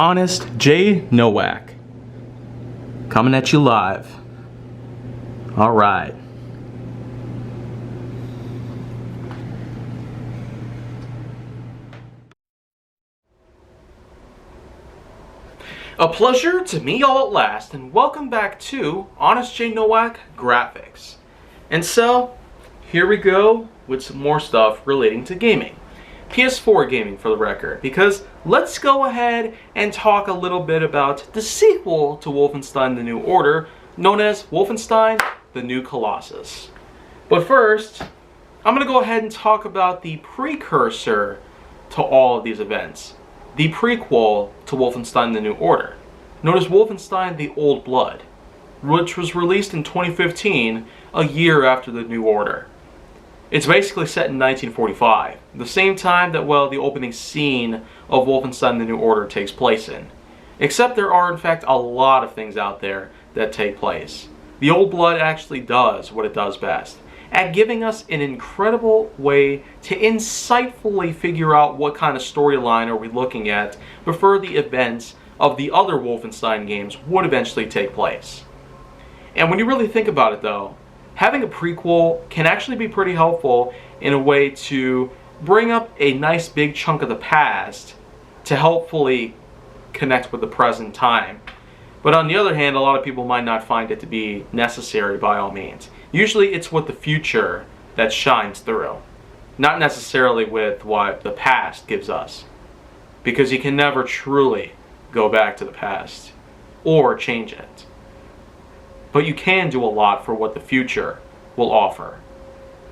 Honest J. Nowak. Coming at you live. Alright. A pleasure to meet y'all at last, and welcome back to Honest J. Nowak Graphix. And so, here we go with some more stuff relating to gaming. PS4 gaming, for the record, because let's go ahead and talk a little bit about the sequel to Wolfenstein: The New Order, known as Wolfenstein: The New Colossus. But first, I'm going to go ahead and talk about the precursor to all of these events. The prequel to Wolfenstein: The New Order, known as Wolfenstein: The Old Blood, which was released in 2015, a year after The New Order. It's basically set in 1945, the same time that, well, the opening scene of Wolfenstein: The New Order takes place in. Except there are, in fact, a lot of things out there that take place. The Old Blood actually does what it does best, at giving us an incredible way to insightfully figure out what kind of storyline are we looking at before the events of the other Wolfenstein games would eventually take place. And when you really think about it, though, having a prequel can actually be pretty helpful in a way to bring up a nice big chunk of the past to helpfully connect with the present time. But on the other hand, a lot of people might not find it to be necessary by all means. Usually it's with the future that shines through, not necessarily with what the past gives us. Because you can never truly go back to the past or change it. But you can do a lot for what the future will offer.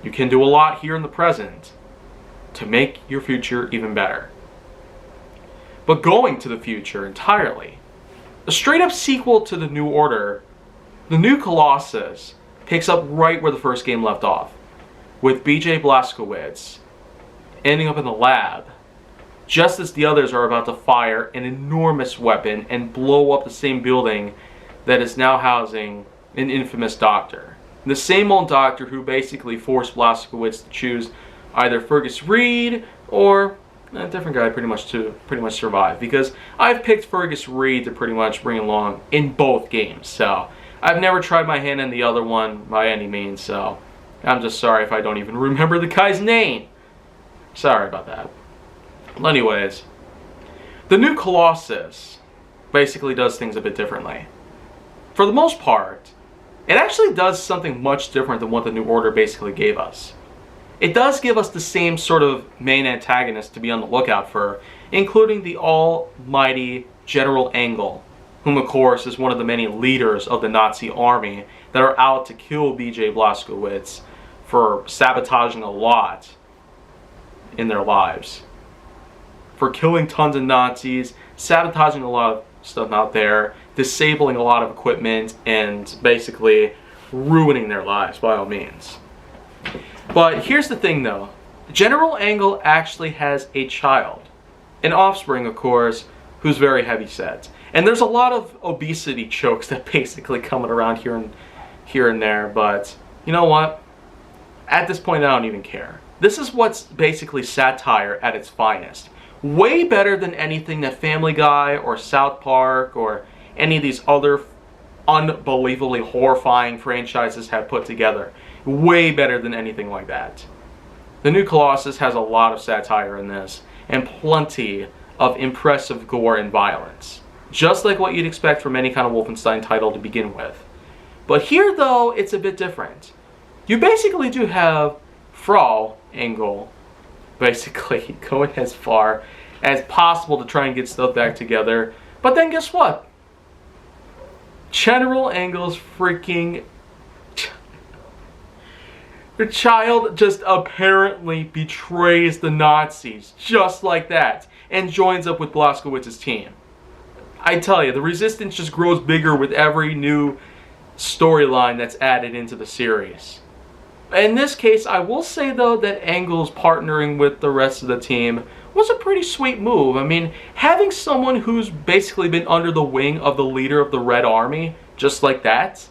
You can do a lot here in the present to make your future even better. But going to the future entirely, a straight up sequel to The New Order, The New Colossus picks up right where the first game left off, with BJ Blazkowicz ending up in the lab just as the others are about to fire an enormous weapon and blow up the same building that is now housing an infamous doctor. The same old doctor who basically forced Blazkowicz to choose either Fergus Reed or a different guy pretty much survive. Because I've picked Fergus Reed to pretty much bring along in both games. So I've never tried my hand in the other one by any means. So I'm just sorry if I don't even remember the guy's name. Sorry about that. Well, anyways, the New Colossus basically does things a bit differently. For the most part, it actually does something much different than what the New Order basically gave us. It does give us the same sort of main antagonist to be on the lookout for, including the almighty General Engel, whom of course is one of the many leaders of the Nazi army that are out to kill BJ Blazkowicz for sabotaging a lot in their lives. For killing tons of Nazis, sabotaging a lot of stuff out there, disabling a lot of equipment, and basically ruining their lives by all means. But here's the thing though, General Engel actually has a child, an offspring of course, who's very heavyset. And there's a lot of obesity jokes that basically coming around here and there, but you know what? At this point I don't even care. This is what's basically satire at its finest. Way better than anything that Family Guy or South Park or any of these other unbelievably horrifying franchises have put together. Way better than anything like that. The New Colossus has a lot of satire in this, and plenty of impressive gore and violence. Just like what you'd expect from any kind of Wolfenstein title to begin with. But here though, it's a bit different. You basically do have Frau Engel basically going as far as possible to try and get stuff back together. But then guess what? General Engel's freaking the child just apparently betrays the Nazis just like that and joins up with Blazkowicz's team. I tell you, the resistance just grows bigger with every new storyline that's added into the series. In this case, I will say though that Engel's partnering with the rest of the team was a pretty sweet move. I mean, having someone who's basically been under the wing of the leader of the Red Army, just like that,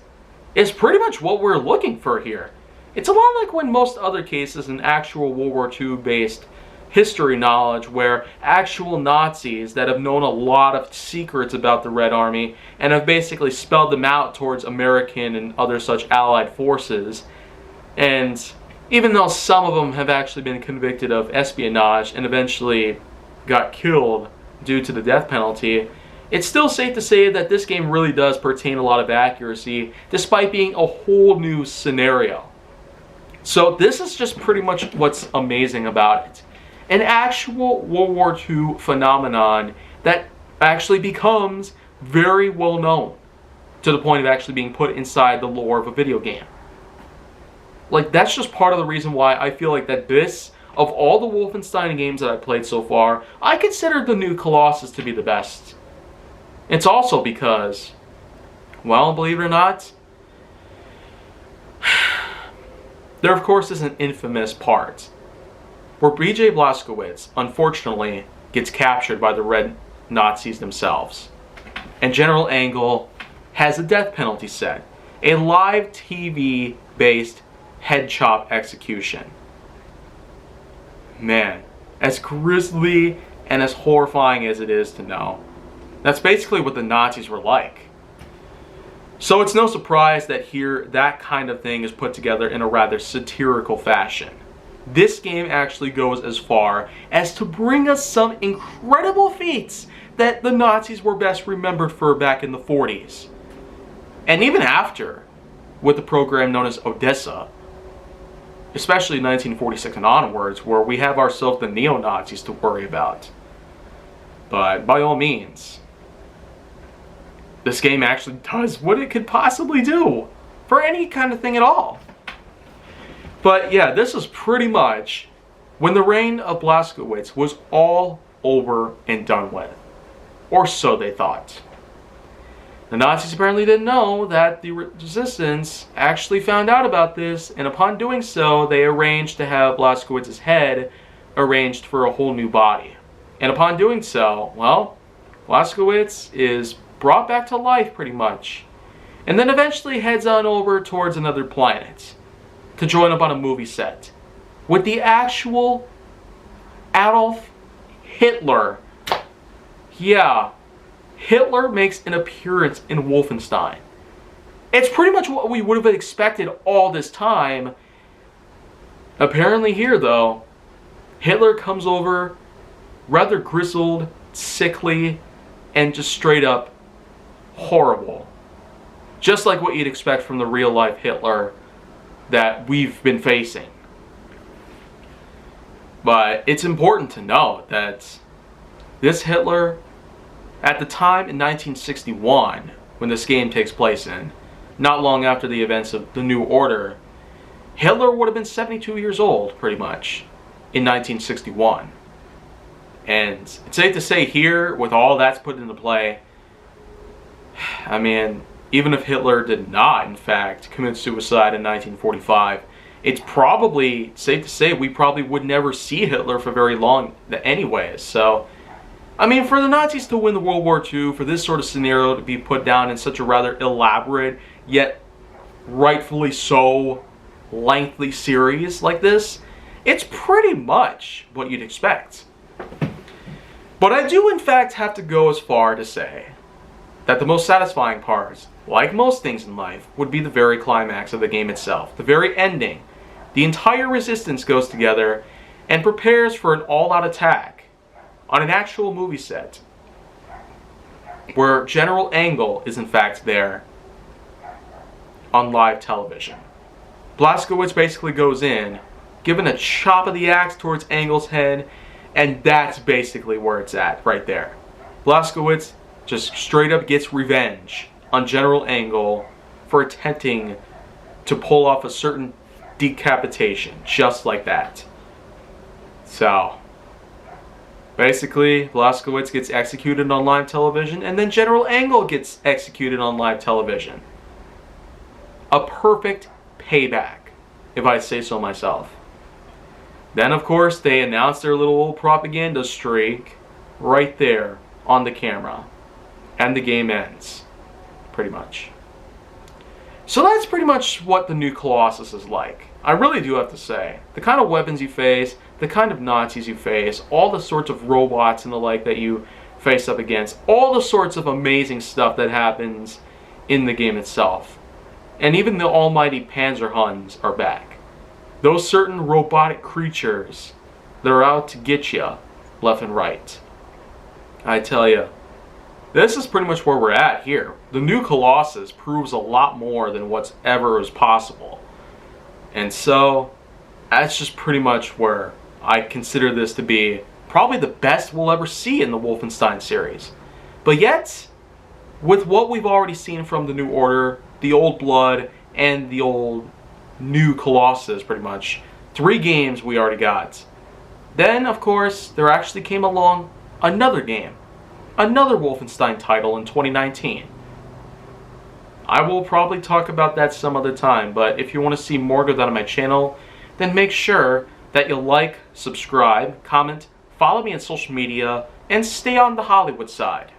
is pretty much what we're looking for here. It's a lot like when most other cases in actual World War II based history knowledge where actual Nazis that have known a lot of secrets about the Red Army and have basically spelled them out towards American and other such allied forces. And even though some of them have actually been convicted of espionage and eventually got killed due to the death penalty, it's still safe to say that this game really does pertain a lot of accuracy despite being a whole new scenario. So this is just pretty much what's amazing about it. An actual World War II phenomenon that actually becomes very well known to the point of actually being put inside the lore of a video game. Like, that's just part of the reason why I feel like that this, of all the Wolfenstein games that I've played so far, I consider the new Colossus to be the best. It's also because, well, believe it or not, there of course is an infamous part where B.J. Blazkowicz, unfortunately, gets captured by the Red Nazis themselves. And General Engel has a death penalty set. A live TV-based head chop execution. Man, as grisly and as horrifying as it is to know, that's basically what the Nazis were like. So it's no surprise that here that kind of thing is put together in a rather satirical fashion. This game actually goes as far as to bring us some incredible feats that the Nazis were best remembered for back in the 40s. And even after, with the program known as Odessa, especially 1946 and onwards, where we have ourselves the neo-Nazis to worry about. But by all means, this game actually does what it could possibly do for any kind of thing at all. But yeah, this is pretty much when the reign of Blazkowicz was all over and done with. Or so they thought. The Nazis apparently didn't know that the resistance actually found out about this, and upon doing so, they arranged to have Blazkowicz's head arranged for a whole new body. And upon doing so, well, Blazkowicz is brought back to life pretty much, and then eventually heads on over towards another planet to join up on a movie set with the actual Adolf Hitler. Yeah, Hitler makes an appearance in Wolfenstein. It's pretty much what we would have expected all this time. Apparently here, though, Hitler comes over rather grizzled, sickly, and just straight up horrible. Just like what you'd expect from the real-life Hitler that we've been facing. But it's important to note that this Hitler, at the time in 1961, when this game takes place in, not long after the events of the New Order, Hitler would have been 72 years old, pretty much, in 1961. And it's safe to say here, with all that's put into play, I mean, even if Hitler did not, in fact, commit suicide in 1945, it's probably safe to say we probably would never see Hitler for very long anyways. So, I mean, for the Nazis to win the World War II, for this sort of scenario to be put down in such a rather elaborate, yet rightfully so lengthy series like this, it's pretty much what you'd expect. But I do in fact have to go as far to say that the most satisfying parts, like most things in life, would be the very climax of the game itself, the very ending. The entire resistance goes together and prepares for an all-out attack on an actual movie set, where General Engel is in fact there on live television. Blazkowicz basically goes in, given a chop of the axe towards Engel's head, and that's basically where it's at, right there. Blazkowicz just straight up gets revenge on General Engel for attempting to pull off a certain decapitation, just like that. So, basically, Blazkowicz gets executed on live television, and then General Engel gets executed on live television. A perfect payback, if I say so myself. Then, of course, they announce their little propaganda streak right there on the camera. And the game ends, pretty much. So that's pretty much what the new Colossus is like. I really do have to say. The kind of weapons you face, the kind of Nazis you face, all the sorts of robots and the like that you face up against, all the sorts of amazing stuff that happens in the game itself. And even the almighty Panzer Huns are back. Those certain robotic creatures that are out to get you left and right. I tell you, this is pretty much where we're at here. The new Colossus proves a lot more than what's ever was possible. And so, that's just pretty much where I consider this to be probably the best we'll ever see in the Wolfenstein series. But yet, with what we've already seen from the New Order, the Old Blood, and the old new Colossus, pretty much, 3 games we already got. Then, of course, there actually came along another game. Another Wolfenstein title in 2019. I will probably talk about that some other time, but if you want to see more go down on my channel, then make sure that you like, subscribe, comment, follow me on social media, and stay on the Hollywood side.